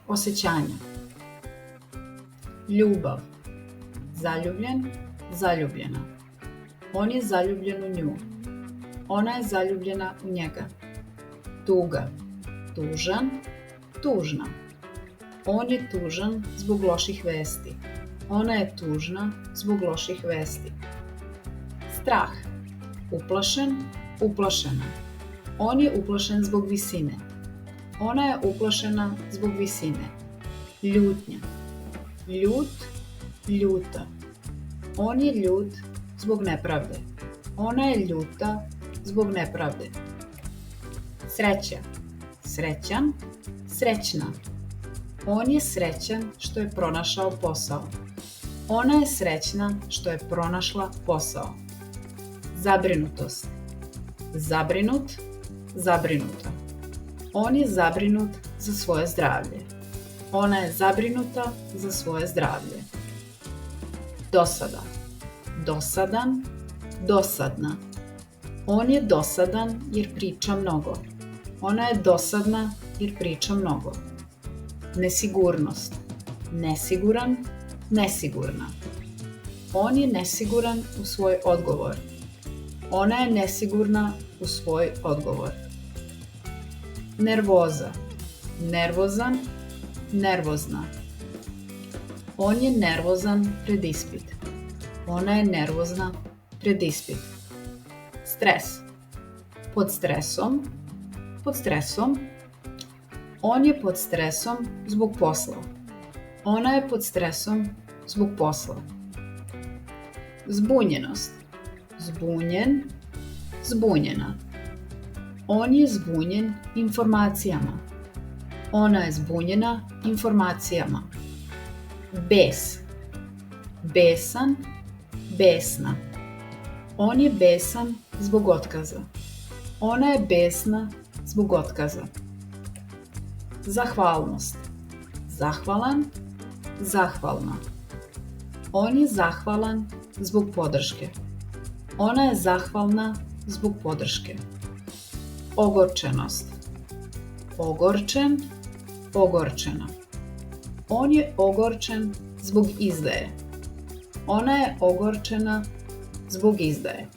osjećanja. Ljubav, zaljubljen, zaljubljena. On je zaljubljen u nju. Ona je zaljubljena u njega. Tuga, tužan, tužna. On je tužan zbog loših vesti. Ona je tužna zbog loših vesti. Strah, uplašen, uplašena. On je uplašen zbog visine. Ona je uplašena zbog visine. Ljutnja, ljut, ljuta. On je ljut zbog nepravde. Ona je ljuta zbog nepravde. Sreća, srećan, srećna. On je srećan što je pronašao posao. Ona je srećna što je pronašla posao. Zabrinutost, zabrinut, zabrinuta. On je zabrinut za svoje zdravlje. Ona je zabrinuta za svoje zdravlje. Dosada, dosadan, dosadna. On je dosadan jer priča mnogo. Ona je dosadna jer priča mnogo. Nesigurnost, nesiguran, nesigurna. On je nesiguran u svoj odgovor. Ona je nesigurna u svoj odgovor. Nervoza, nervozan, nervozna. On je nervozan pred ispit. Ona je nervozna pred ispit. Stres, pod stresom, pod stresom. On je pod stresom zbog posla. Ona je pod stresom zbog posla. Zbunjenost, zbunjen, zbunjena. On je zbunjen informacijama. Ona je zbunjena informacijama. Bes, besan, besna. On je besan zbog otkaza. Ona je besna zbog otkaza. Zahvalnost, zahvalan, zahvalna. On je zahvalan zbog podrške. Ona je zahvalna zbog podrške. Ogorčenost, ogorčen, ogorčena. On je ogorčen zbog izdaje. Ona je ogorčena zbog izdaje.